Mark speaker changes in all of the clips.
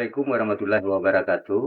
Speaker 1: Assalamualaikum warahmatullahi wabarakatuh.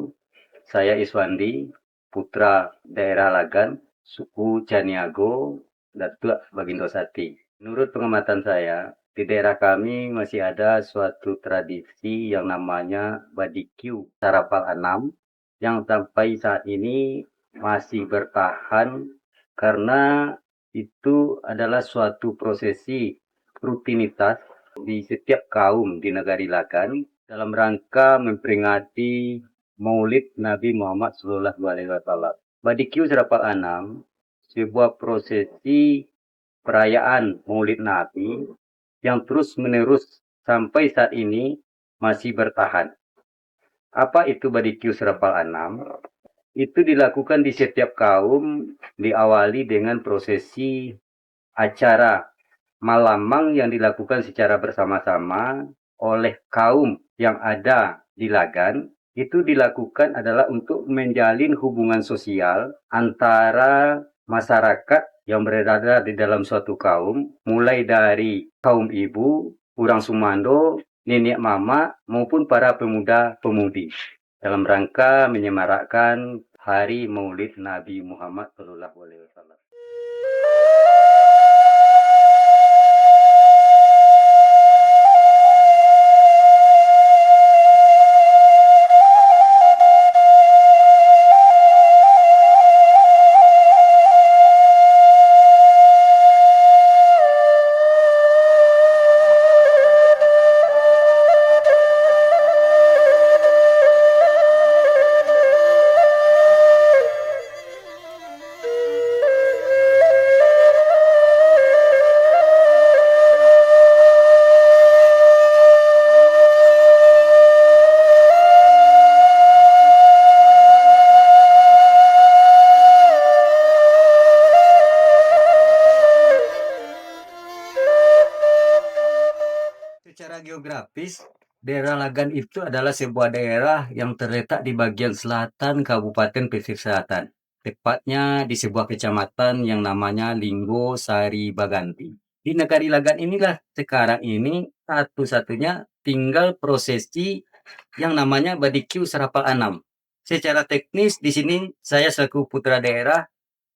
Speaker 1: Saya Iswandi, putra daerah Lagan, suku Caniago, Datuk Bagindo Sati. Menurut pengamatan saya, di daerah kami masih ada suatu tradisi yang namanya Badikiu Sarapal Anam yang sampai saat ini masih bertahan karena itu adalah suatu prosesi rutinitas di setiap kaum di negari Lagan dalam rangka memperingati Maulid Nabi Muhammad SAW. Badikiu Serapal Anam, sebuah prosesi perayaan Maulid Nabi yang terus-menerus sampai saat ini masih bertahan. Apa itu Badikiu Serapal Anam? Itu dilakukan di setiap kaum, diawali dengan prosesi acara malamang yang dilakukan secara bersama-sama oleh kaum yang ada di Lagan. Itu dilakukan adalah untuk menjalin hubungan sosial antara masyarakat yang berada di dalam suatu kaum, mulai dari kaum ibu, orang Sumando, nenek mama, maupun para pemuda-pemudi, dalam rangka menyemarakkan Hari Maulid Nabi Muhammad SAW. Secara geografis, daerah Lagan itu adalah sebuah daerah yang terletak di bagian selatan Kabupaten Pesisir Selatan. Tepatnya di sebuah kecamatan yang namanya Linggo Sari Baganti. Di negari Lagan inilah sekarang ini satu-satunya tinggal prosesi yang namanya Badikiu Sarapal Anam. Secara teknis di sini saya selaku putra daerah,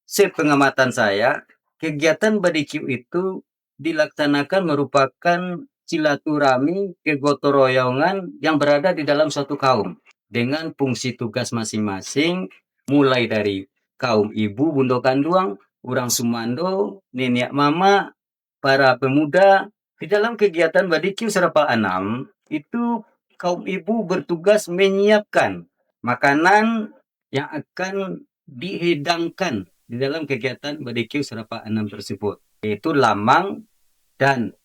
Speaker 1: sepengamatan saya, kegiatan Badikiu itu dilaksanakan merupakan silaturahmi kegotoroyongan yang berada di dalam suatu kaum dengan fungsi tugas masing-masing, mulai dari kaum ibu Bundo Kanduang, orang Sumando, nenek mama, para pemuda. Di dalam kegiatan Badikiu Sarapal Anam itu kaum ibu bertugas menyiapkan makanan yang akan dihidangkan di dalam kegiatan Badikiu Sarapal Anam tersebut, yaitu lamang dan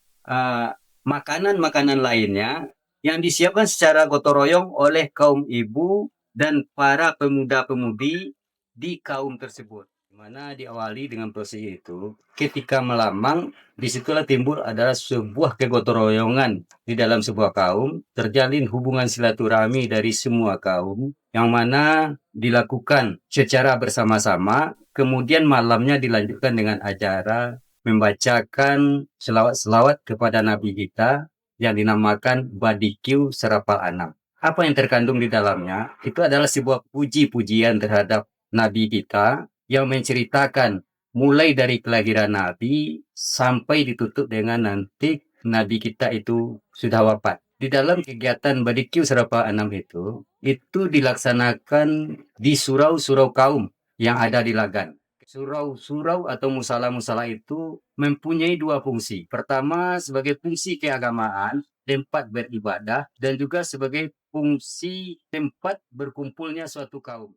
Speaker 1: makanan-makanan lainnya yang disiapkan secara gotong royong oleh kaum ibu dan para pemuda-pemudi di kaum tersebut. Mana diawali dengan proses itu, ketika melamang, disitulah timbul adalah sebuah kegotong royongan di dalam sebuah kaum, terjalin hubungan silaturahmi dari semua kaum, yang mana dilakukan secara bersama-sama, kemudian malamnya dilanjutkan dengan acara membacakan selawat-selawat kepada Nabi kita yang dinamakan Badikiu Sarapal Anam. Apa yang terkandung di dalamnya? Itu adalah sebuah puji-pujian terhadap Nabi kita yang menceritakan mulai dari kelahiran Nabi sampai ditutup dengan nanti Nabi kita itu sudah wafat. Di dalam kegiatan Badikiu Sarapal Anam itu dilaksanakan di surau-surau kaum yang ada di Lagan. Surau-surau atau musala-musala itu mempunyai dua fungsi. Pertama, sebagai fungsi keagamaan, tempat beribadah, dan juga sebagai fungsi tempat berkumpulnya suatu kaum.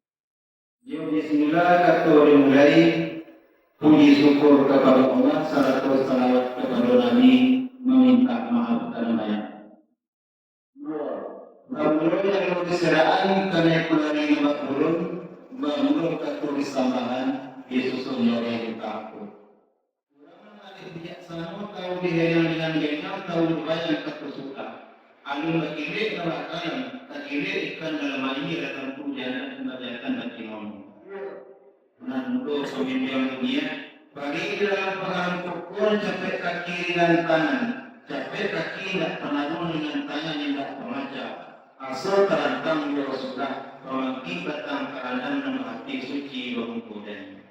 Speaker 2: Bismillah, kata dimulai puji syukur kepada Allah, salatu salawat kepada Nabi, meminta maaf karenanya. Bangulun yang diseraan karena kulari bangulun, bangulun katulis tambahan, Yesusun yang takut. Ulama ahli bijaksana tahu dihayang dengan benar, tahu lupayan kesuka. Alun bakiri nerakanan, takiri ikan dalam ini datang pujian pembacaan bagi ngomong. Untuk pemimpin dunia, bagi dalam paham pukul capek kaki dengan tangan, capek kaki tidak penarung dengan tangan yang tidak pemaca. Aso terantang yo sudah mengakibatkan keadaan dan hati suci berkumpulan.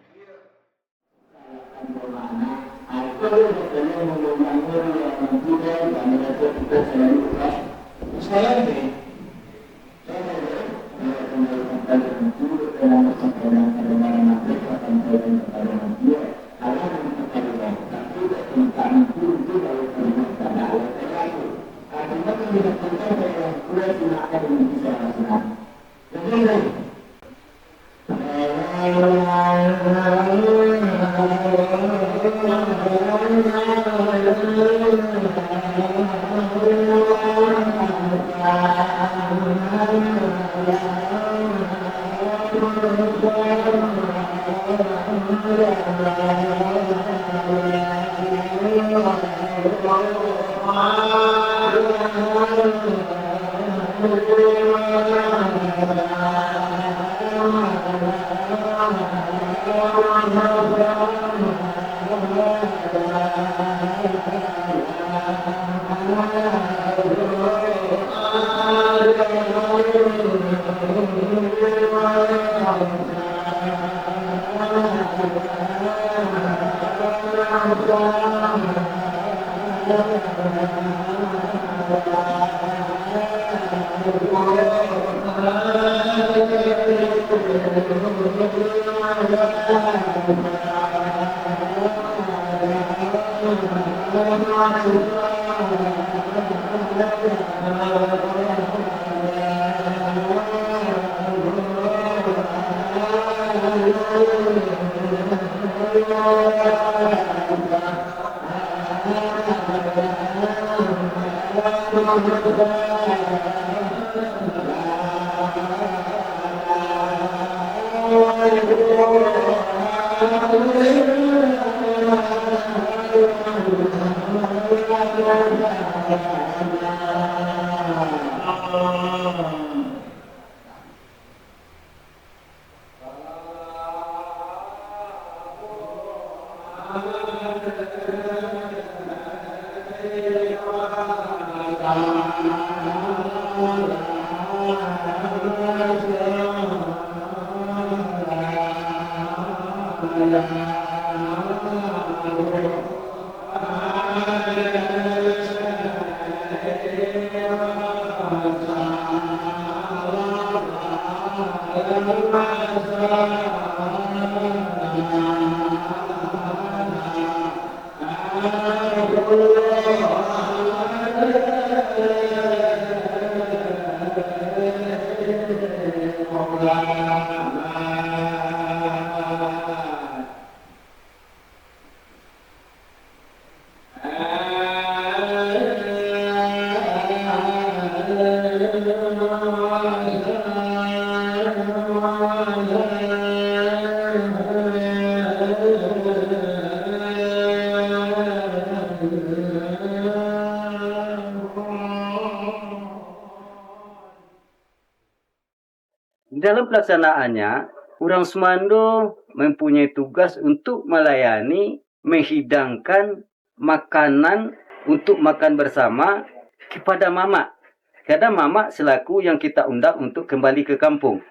Speaker 1: Dalam pelaksanaannya, orang Semando mempunyai tugas untuk melayani, menghidangkan makanan untuk makan bersama kepada mama. Karena mama selaku yang kita undang untuk kembali ke kampung.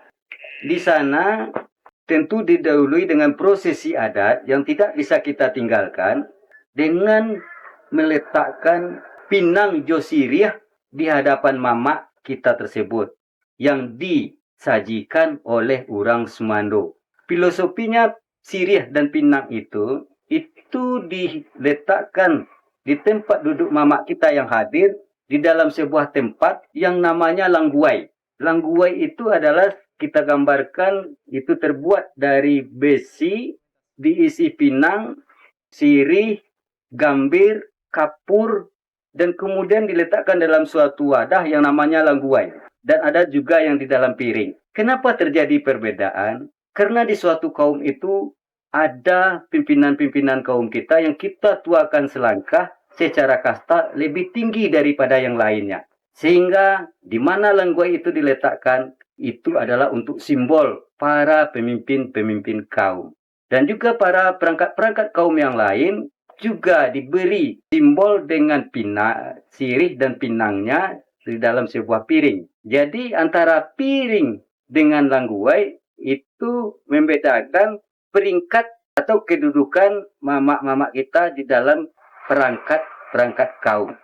Speaker 1: Di sana tentu didahului dengan prosesi adat yang tidak bisa kita tinggalkan dengan meletakkan pinang josiriah di hadapan mama kita tersebut yang disajikan oleh orang Semando. Filosofinya siriah dan pinang itu diletakkan di tempat duduk mama kita yang hadir di dalam sebuah tempat yang namanya langguai. Langguai itu adalah kita gambarkan itu terbuat dari besi, diisi pinang, sirih, gambir, kapur, dan kemudian diletakkan dalam suatu wadah yang namanya langguai. Dan ada juga yang di dalam piring. Kenapa terjadi perbedaan? Karena di suatu kaum itu ada pimpinan-pimpinan kaum kita yang kita tuakan selangkah secara kasta lebih tinggi daripada yang lainnya. Sehingga di mana langguai itu diletakkan, itu adalah untuk simbol para pemimpin-pemimpin kaum. Dan juga para perangkat-perangkat kaum yang lain juga diberi simbol dengan sirih dan pinangnya di dalam sebuah piring. Jadi antara piring dengan langguai itu membedakan peringkat atau kedudukan mamak-mamak kita di dalam perangkat kaum.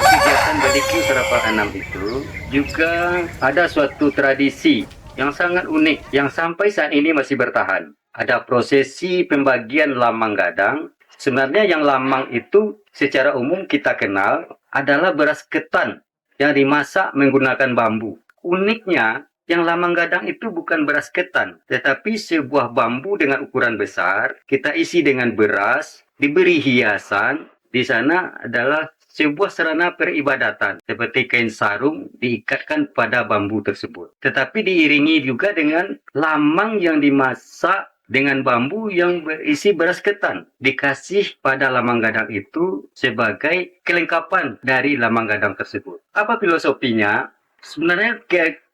Speaker 1: Kegiatan barbecue Serapal 6 itu juga ada suatu tradisi yang sangat unik yang sampai saat ini masih bertahan. Ada prosesi pembagian lamang gadang. Sebenarnya yang lamang itu secara umum kita kenal adalah beras ketan yang dimasak menggunakan bambu. Uniknya, yang lamang gadang itu bukan beras ketan, tetapi sebuah bambu dengan ukuran besar, kita isi dengan beras, diberi hiasan. Di sana adalah sebuah sarana peribadatan seperti kain sarung diikatkan pada bambu tersebut. Tetapi diiringi juga dengan lamang yang dimasak dengan bambu yang berisi beras ketan. Dikasih pada lamang gadang itu sebagai kelengkapan dari lamang gadang tersebut. Apa filosofinya? Sebenarnya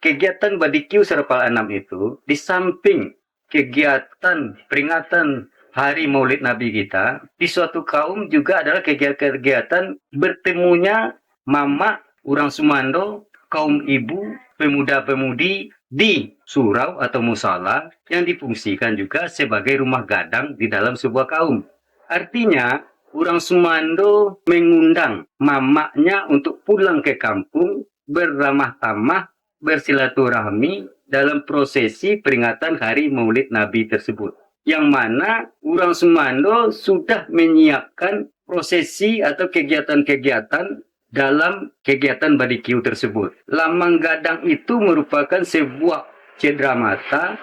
Speaker 1: kegiatan barbecue Serapal 6 itu di samping kegiatan peringatan Hari Maulid Nabi kita, di suatu kaum juga adalah kegiatan bertemunya mamak, orang Sumando, kaum ibu, pemuda-pemudi di surau atau musala yang difungsikan juga sebagai rumah gadang di dalam sebuah kaum. Artinya, orang Sumando mengundang mamaknya untuk pulang ke kampung, beramah tamah, bersilaturahmi dalam prosesi peringatan Hari Maulid Nabi tersebut. Yang mana orang Sumando sudah menyiapkan prosesi atau kegiatan-kegiatan dalam kegiatan barbecue tersebut. Lamang gadang itu merupakan sebuah cendramata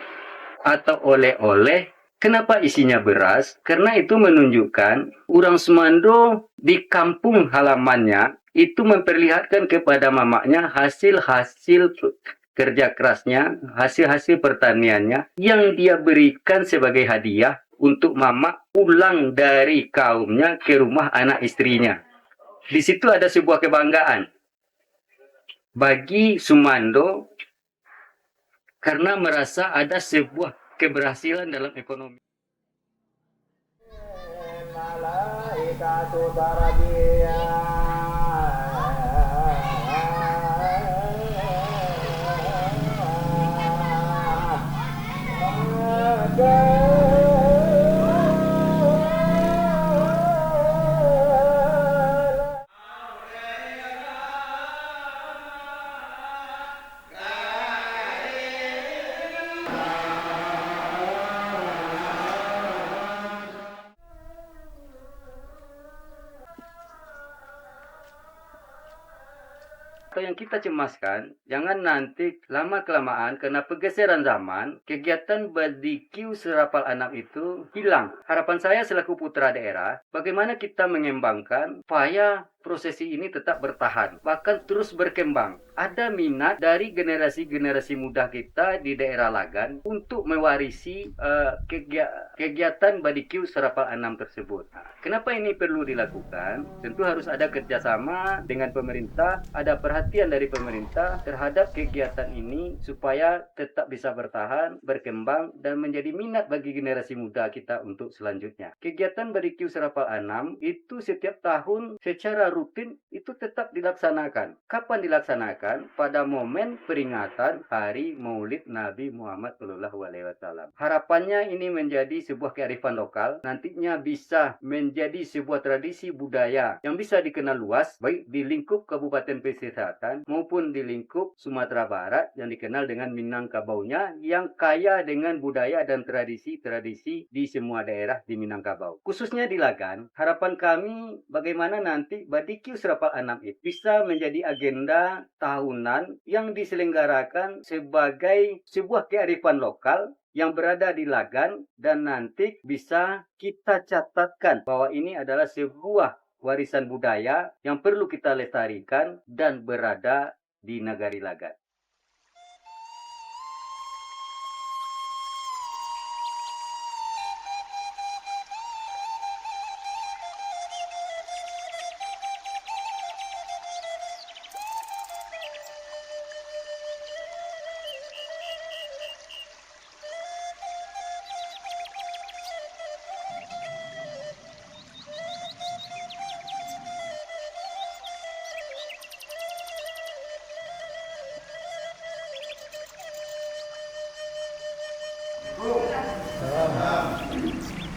Speaker 1: atau oleh-oleh. Kenapa isinya beras? Karena itu menunjukkan orang Sumando di kampung halamannya itu memperlihatkan kepada mamaknya hasil-hasil kerja kerasnya, hasil-hasil pertaniannya yang dia berikan sebagai hadiah untuk mamak pulang dari kaumnya ke rumah anak istrinya. Di situ ada sebuah kebanggaan bagi Sumando karena merasa ada sebuah keberhasilan dalam ekonomi. Atau yang kita cemaskan, jangan nanti lama-kelamaan karena pergeseran zaman, kegiatan barbecue Serapal 6 itu hilang. Harapan saya selaku putra daerah, bagaimana kita mengembangkan supaya prosesi ini tetap bertahan, bahkan terus berkembang. Ada minat dari generasi-generasi muda kita di daerah Lagan untuk mewarisi kegiatan barbecue Serapal 6 tersebut. Kenapa ini perlu dilakukan? Tentu harus ada kerjasama dengan pemerintah, ada perhatian dari pemerintah terhadap kegiatan ini supaya tetap bisa bertahan, berkembang, dan menjadi minat bagi generasi muda kita untuk selanjutnya. Kegiatan barbecue Serapal 6 itu setiap tahun secara rutin itu tetap dilaksanakan. Kapan dilaksanakan? Pada momen peringatan Hari Maulid Nabi Muhammad SAW. Harapannya ini menjadi sebuah kearifan lokal, nantinya bisa menjadi sebuah tradisi budaya yang bisa dikenal luas, baik di lingkup Kabupaten Pesisir Selatan maupun di lingkup Sumatera Barat yang dikenal dengan Minangkabaunya yang kaya dengan budaya dan tradisi-tradisi di semua daerah di Minangkabau. Khususnya di Lagan, harapan kami bagaimana nanti barbecue Serapal 6 itu bisa menjadi agenda tahunan yang diselenggarakan sebagai sebuah kearifan lokal yang berada di Lagan dan nanti bisa kita catatkan bahwa ini adalah sebuah warisan budaya yang perlu kita lestarikan dan berada di Nagari Lagan.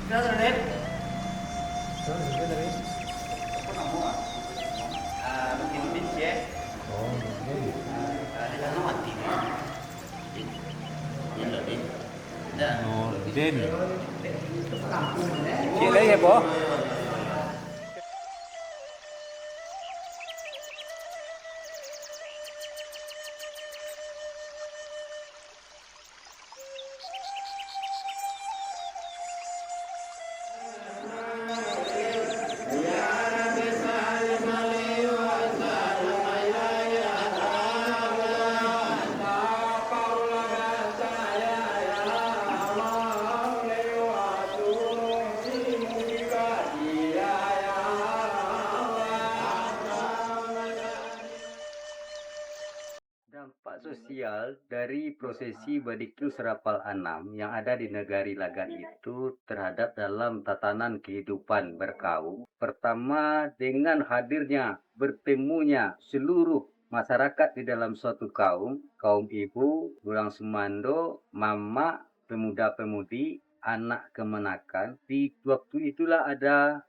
Speaker 3: Nurdin. Sila ya, Po?
Speaker 1: Dampak sosial dari prosesi Badikiu Serapal Anam yang ada di Negari Lagan itu terhadap dalam tatanan kehidupan berkaum. Pertama, dengan hadirnya, bertemunya seluruh masyarakat di dalam suatu kaum, kaum ibu, orang semando, mama, pemuda-pemudi, anak kemenakan. Di waktu itulah ada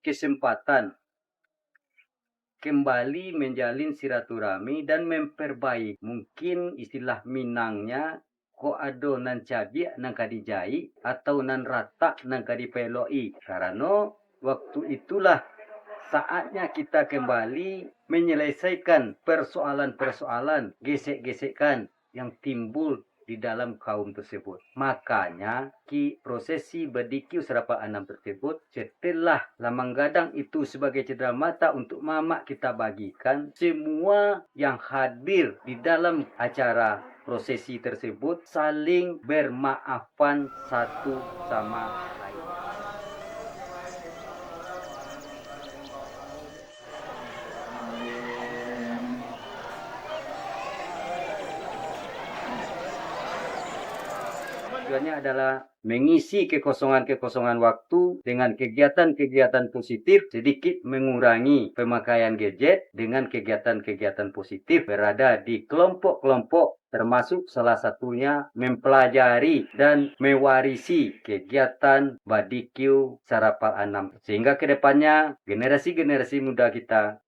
Speaker 1: kesempatan kembali menjalin silaturahmi dan memperbaik. Mungkin istilah Minangnya, ko ado nan cabiak nang kadijai atau nan rata nang kadipeloi. Karena waktu itulah saatnya kita kembali menyelesaikan persoalan-persoalan, gesek-gesekan yang timbul di dalam kaum tersebut. Makanya prosesi Badikiu Serapal Anam tersebut setelah Lamang Gadang itu sebagai cedera mata untuk mama kita bagikan, semua yang hadir di dalam acara prosesi tersebut saling bermaafan satu sama lain. Tujuannya adalah mengisi kekosongan-kekosongan waktu dengan kegiatan-kegiatan positif, sedikit mengurangi pemakaian gadget dengan kegiatan-kegiatan positif, berada di kelompok-kelompok, termasuk salah satunya mempelajari dan mewarisi kegiatan Badikiu Serapal Anam. Sehingga kedepannya generasi-generasi muda kita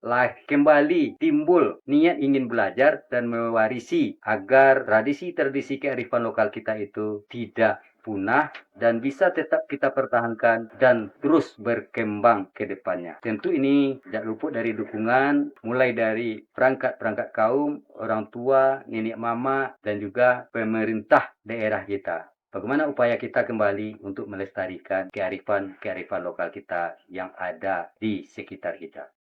Speaker 1: kembali timbul niat ingin belajar dan mewarisi agar tradisi-tradisi kearifan lokal kita itu tidak punah dan bisa tetap kita pertahankan dan terus berkembang ke depannya. Tentu ini tidak luput dari dukungan mulai dari perangkat-perangkat kaum, orang tua, nenek mama, dan juga pemerintah daerah kita. Bagaimana upaya kita kembali untuk melestarikan kearifan lokal kita yang ada di sekitar kita.